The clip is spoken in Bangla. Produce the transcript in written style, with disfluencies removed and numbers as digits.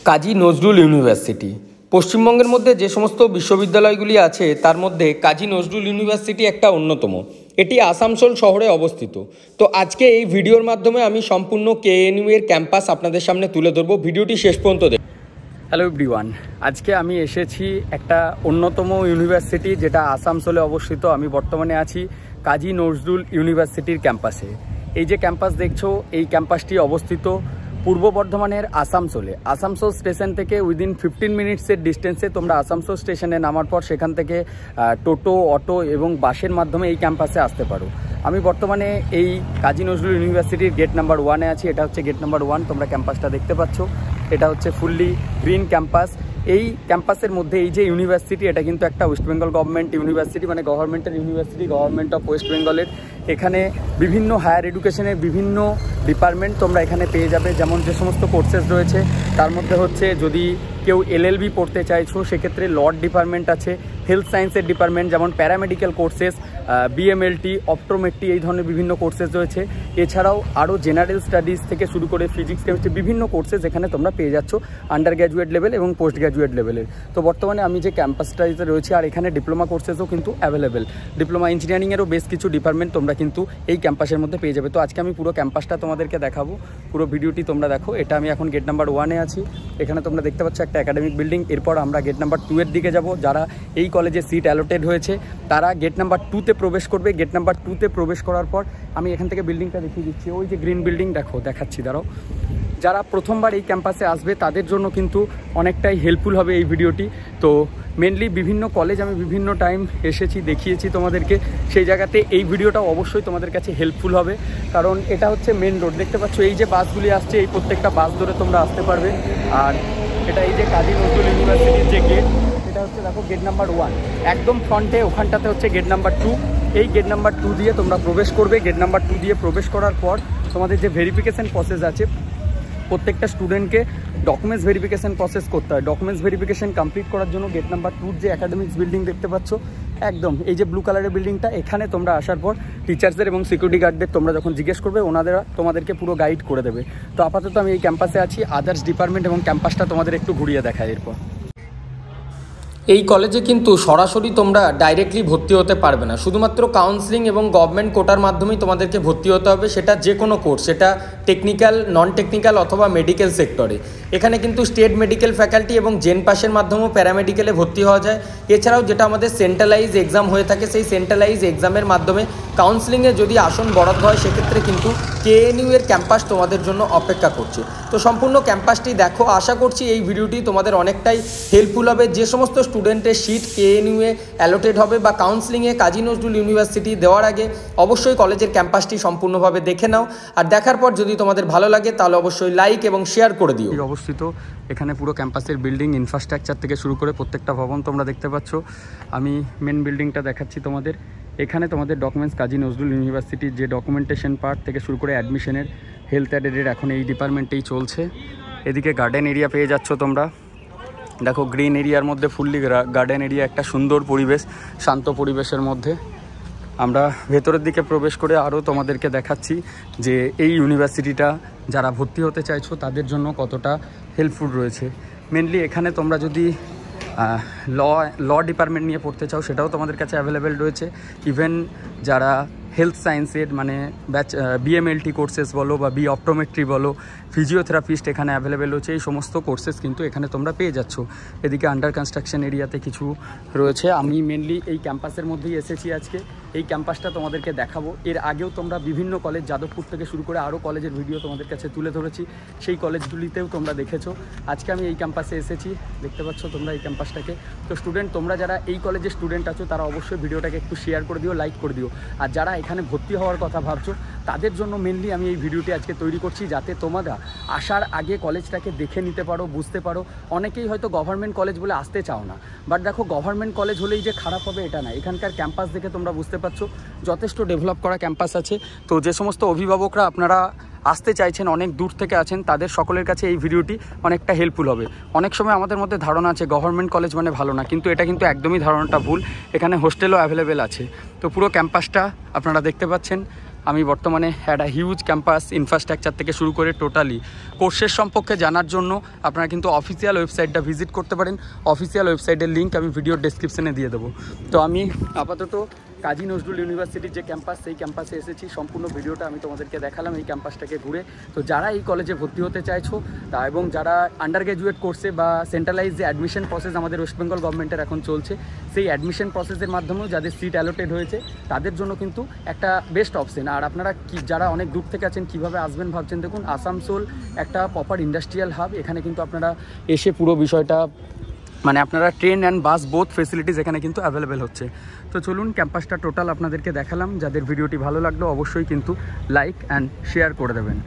কাজী নজরুল ইউনিভার্সিটি পশ্চিমবঙ্গের মধ্যে যে সমস্ত বিশ্ববিদ্যালয়গুলি আছে তার মধ্যে কাজী নজরুল ইউনিভার্সিটি একটা অন্যতম। এটি আসানসোল শহরে অবস্থিত। তো আজকে এই ভিডিওর মাধ্যমে আমি সম্পূর্ণ কেএনইউ এর ক্যাম্পাস আপনাদের সামনে তুলে ধরবো। ভিডিওটি শেষ পর্যন্ত দেখুন। হ্যালো এভরিওয়ান, আজকে আমি এসেছি একটা অন্যতম ইউনিভার্সিটি যেটা আসানসোলে অবস্থিত। আমি বর্তমানে আছি কাজী নজরুল ইউনিভার্সিটির ক্যাম্পাসে। এই যে ক্যাম্পাস দেখছো, এই ক্যাম্পাসটি অবস্থিত পূর্ব বর্ধমানের আসানসোল স্টেশন থেকে উইদিন 15 মিনিটসের ডিস্টেন্সে তোমরা আসানসোল স্টেশনে নামার পর সেখান থেকে টোটো, অটো এবং বাসের মাধ্যমে এই ক্যাম্পাসে আসতে পারো। আমি বর্তমানে এই কাজী নজরুল ইউনিভার্সিটির গেট নাম্বার 1-এ আছি। এটা হচ্ছে গেট নাম্বার 1, তোমরা ক্যাম্পাসটা দেখতে পাচ্ছ। এটা হচ্ছে ফুললি গ্রিন ক্যাম্পাস। এই ক্যাম্পাসের মধ্যে এই যে ইউনিভার্সিটি, এটা কিন্তু একটা ওয়েস্ট বেঙ্গল গভর্নমেন্ট ইউনিভার্সিটি, মানে গভর্নমেন্টের ইউনিভার্সিটি, গভর্নমেন্ট অফ ওয়েস্ট বেঙ্গলের। এখানে বিভিন্ন হায়ার এডুকেশনের বিভিন্ন ডিপার্টমেন্ট তোমরা এখানে পেয়ে যাবে। যেমন যে সমস্ত কোর্সেস রয়েছে তার মধ্যে হচ্ছে, যদি কেউ এলএলবি পড়তে চাইছো সেক্ষেত্রে ল ডিপার্টমেন্ট আছে, হেলথ সায়েন্সের ডিপার্টমেন্ট যেমন প্যারামেডিক্যাল কোর্সেস, বিএমএলটি, অপটোমেট্রি, এই ধরনের বিভিন্ন কোর্সেস রয়েছে। এছাড়াও আরও জেনারেল স্টাডিজ থেকে শুরু করে ফিজিক্স, কেমিস্ট্রি, বিভিন্ন কোর্সেস এখানে তোমরা পেয়ে যাচ্ছ আন্ডার গ্র্যাজুয়েট লেভেল এবং পোস্ট গ্র্যাজুয়েট লেভেলের। তো বর্তমানে আমি যে ক্যাম্পাসটাতে রয়েছে, আর এখানে ডিপ্লোমা কোর্সেসও কিন্তু অ্যাভেলেবেল। ডিপ্লোমা ইঞ্জিনিয়ারিংয়েরও বেশ কিছু ডিপার্টমেন্ট তোমরা কিন্তু এই ক্যাম্পাসের মধ্যে পেয়ে যাবে। তো আজকে আমি পুরো ক্যাম্পাসটা তোমাদেরকে দেখাবো, পুরো ভিডিওটি তোমরা দেখো। এটা আমি এখন গেট নাম্বার 1-এ আছি। এখানে তোমরা দেখতে পাচ্ছ একটা একাডেমিক বিল্ডিং। এরপর আমরা গেট নাম্বার 2-এর দিকে যাব। যারা এই কলেজে সিট অ্যালোটেড হয়েছে তারা গেট নাম্বার 2-তে প্রবেশ করবে। গেট নাম্বার 2-তে প্রবেশ করার পর আমি এখান থেকে বিল্ডিংটা দেখিয়ে দিচ্ছি। ওই যে গ্রিন বিল্ডিং দেখাচ্ছি, দাঁড়াও। যারা প্রথমবার এই ক্যাম্পাসে আসবে তাদের জন্য কিন্তু অনেকটাই হেল্পফুল হবে এই ভিডিওটি। তো মেনলি বিভিন্ন কলেজ আমি বিভিন্ন টাইম এসেছি, দেখিয়েছি তোমাদেরকে, সেই জায়গাতে এই ভিডিওটাও অবশ্যই তোমাদের কাছে হেল্পফুল হবে। কারণ এটা হচ্ছে মেন রোড, দেখতে পাচ্ছ এই যে বাসগুলি আসছে, এই প্রত্যেকটা বাস ধরে তোমরা আসতে পারবে। আর এটা এই যে কাজী নজরুল ইউনিভার্সিটির যে গেট, এটা হচ্ছে দেখো গেট নাম্বার 1, একদম ফ্রন্টে। ওখানটাতে হচ্ছে গেট নাম্বার 2। এই গেট নাম্বার 2 দিয়ে তোমরা প্রবেশ করবে। গেট নাম্বার 2 দিয়ে প্রবেশ করার পর তোমাদের যে ভেরিফিকেশান প্রসেস আছে, প্রত্যেকটা স্টুডেন্টকে ডকুমেন্টস ভেরিফিকেশান প্রসেস করতে হয়। ডকুমেন্টস ভেরিফিকেশান কমপ্লিট করার জন্য গেট নাম্বার 2 যে একাডেমিক্স বিল্ডিং দেখতে পাচ্ছ, একদম এই যে ব্লু কালারের বিল্ডিংটা, এখানে তোমরা আসার পর টিচার্সদের এবং সিকিউরিটি গার্ডদের তোমরা যখন জিজ্ঞেস করবে, ওনারা তোমাদেরকে পুরো গাইড করে দেবে। তো আপাতত আমি এই ক্যাম্পাসে আছি। আদার্স ডিপার্টমেন্ট এবং ক্যাম্পাসটা তোমাদের একটু ঘুরিয়ে দেখায় এরপর। এই কলেজে কিন্তু সরাসরি তোমরা ডাইরেক্টলি ভর্তি হতে পারবে না, শুধুমাত্র কাউন্সিলিং এবং গভর্নমেন্ট কোটার মাধ্যমেই তোমাদেরকে ভর্তি হতে হবে। সেটা যে কোনো কোর্স, সেটা টেকনিক্যাল, নন টেকনিক্যাল অথবা মেডিকেল সেক্টরে। এখানে কিন্তু স্টেট মেডিকেল ফ্যাকাল্টি এবং জেন পাসের মাধ্যমেও প্যারামেডিকেলে ভর্তি হওয়া যায়। এছাড়াও যেটা আমাদের সেন্ট্রালাইজ এক্সাম হয়ে থাকে, সেই সেন্ট্রালাইজ এক্সামের মাধ্যমে কাউন্সিলিংয়ে যদি আসন বরাদ্দ হয়, সেক্ষেত্রে কিন্তু কেএনইউ এর ক্যাম্পাস তোমাদের জন্য অপেক্ষা করছে। তো সম্পূর্ণ ক্যাম্পাসটি দেখো। আশা করছি এই ভিডিওটি তোমাদের অনেকটাই হেল্পফুল হবে। যে সমস্ত স্টুডেন্টের সিট কেএনইউ এ অ্যালোটেড হবে বা কাউন্সিলিংয়ে কাজী নজরুল ইউনিভার্সিটি দেওয়ার আগে অবশ্যই কলেজের ক্যাম্পাসটি সম্পূর্ণভাবে দেখে নাও। আর দেখার পর যদি তোমাদের ভালো লাগে তাহলে অবশ্যই লাইক এবং শেয়ার করে দিও। অবস্থিত এখানে পুরো ক্যাম্পাসের বিল্ডিং, ইনফ্রাস্ট্রাকচার থেকে শুরু করে প্রত্যেকটা ভবন তোমরা দেখতে পাচ্ছ। আমি মেন বিল্ডিংটা দেখাচ্ছি তোমাদের। এখানে তোমাদের ডকুমেন্টস, কাজী নজরুল ইউনিভার্সিটির যে ডকুমেন্টেশন পার্ট থেকে শুরু করে অ্যাডমিশনের, হেলথ অ্যাডের এখন এই ডিপার্টমেন্টেই চলছে। এদিকে গার্ডেন এরিয়া পেয়ে যাচ্ছ তোমরা, দেখো গ্রিন এরিয়ার মধ্যে ফুললি গার্ডেন এরিয়া, একটা সুন্দর পরিবেশ, শান্ত পরিবেশের মধ্যে। আমরা ভেতরের দিকে প্রবেশ করে আরও তোমাদেরকে দেখাচ্ছি যে এই ইউনিভার্সিটিটা যারা ভর্তি হতে চাইছো তাদের জন্য কতটা হেল্পফুল রয়েছে। মেনলি এখানে তোমরা যদি ল ডিপার্টমেন্ট নিয়ে পড়তে চাও, সেটাও তোমাদের কাছে অ্যাভেলেবেল রয়েছে। ইভেন যারা হেলথ সায়েন্সের, মানে বিএমএলটি কোর্সেস বলো বা অপটোমেট্রি বলো, ফিজিওথেরাপিস্ট এখানে অ্যাভেলেবেল রয়েছে। এই সমস্ত কোর্সেস কিন্তু এখানে তোমরা পেয়ে যাচ্ছ। এদিকে আন্ডার কনস্ট্রাকশন এরিয়াতে কিছু রয়েছে। আমি মেনলি এই ক্যাম্পাসের মধ্যেই এসেছি আজকে। এই ক্যাম্পাসটা তোমাদেরকে দেখাবো। এর আগেও তোমরা বিভিন্ন কলেজ, যাদবপুর থেকে শুরু করে আরও কলেজের ভিডিও তোমাদের কাছে তুলে ধরেছি, সেই কলেজগুলিতেও তোমরা দেখেছো। আজকে আমি এই ক্যাম্পাসে এসেছি, দেখতে পাচ্ছ তোমরা এই ক্যাম্পাসটাকে। তো স্টুডেন্ট, তোমরা যারা এই কলেজের স্টুডেন্ট আছো তারা অবশ্যই ভিডিওটাকে একটু শেয়ার করে দিও, লাইক করে দিও। আর যারা এখানে ভর্তি হওয়ার কথা ভাবছো তাদের জন্য মেনলি আমি এই ভিডিওটি আজকে তৈরি করছি, যাতে তোমরা আসার আগে কলেজটাকে দেখে নিতে পারো, বুঝতে পারো। অনেকেই হয়তো গভর্নমেন্ট কলেজ বলে আসতে চাও না, বাট দেখো গভর্নমেন্ট কলেজ হলেই যে খারাপ হবে এটা না। এখানকার ক্যাম্পাস দেখে তোমরা বুঝতে পারছো যথেষ্ট ডেভেলপ করা ক্যাম্পাস আছে। তো যে সমস্ত অভিভাবকরা আপনারা আসতে চাইছেন, অনেক দূর থেকে আছেন, তাদের সকলের কাছে এই ভিডিওটি অনেকটা হেল্পফুল হবে। অনেক সময় আমাদের মধ্যে ধারণা আছে গভর্নমেন্ট কলেজ মানে ভালো না, কিন্তু এটা কিন্তু একদমই ধারণাটা ভুল। এখানে হোস্টেলও অ্যাভেলেবেল আছে। তো পুরো ক্যাম্পাসটা আপনারা দেখতে পাচ্ছেন। আমি বর্তমানে একটা হিউজ ক্যাম্পাস ইনফ্রাস্ট্রাকচার থেকে শুরু করে টোটালি কোর্সের সম্পর্কে জানার জন্য আপনারা কিন্তু অফিসিয়াল ওয়েবসাইটটা ভিজিট করতে পারেন। অফিসিয়াল ওয়েবসাইটের লিঙ্ক আমি ভিডিওর ডেসক্রিপশনে দিয়ে দেবো। তো আমি আপাতত কাজী নজরুল ইউনিভার্সিটির যে ক্যাম্পাস, সেই ক্যাম্পাসে এসেছি। সম্পূর্ণ ভিডিওটা আমি তোমাদেরকে দেখালাম এই ক্যাম্পাসটাকে ঘুরে। তো যারা এই কলেজে ভর্তি হতে চাইছো এবং যারা আন্ডার গ্র্যাজুয়েট কোর্সে বা সেন্ট্রালাইজ যে অ্যাডমিশন প্রসেস আমাদের ওয়েস্ট বেঙ্গল গভর্নমেন্টের এখন চলছে, সেই অ্যাডমিশন প্রসেসের মাধ্যমেও যাদের সিট অ্যালোটেড হয়েছে তাদের জন্য কিন্তু একটা বেস্ট অপশন। আর আপনারা যারা অনেক দূর থেকে আছেন কীভাবে আসবেন ভাবছেন, দেখুন আসানসোল একটা প্রপার ইন্ডাস্ট্রিয়াল হাব। এখানে কিন্তু আপনারা এসে পুরো বিষয়টা মানে আপনারা train and bus both facilities এখানে কিন্তু অ্যাভেলেবেল হচ্ছে। তো চলুন ক্যাম্পাসটা টোটাল আপনাদেরকে দেখালাম। যাদের ভিডিওটি ভালো লাগলো অবশ্যই কিন্তু লাইক অ্যান্ড শেয়ার করে দেবেন।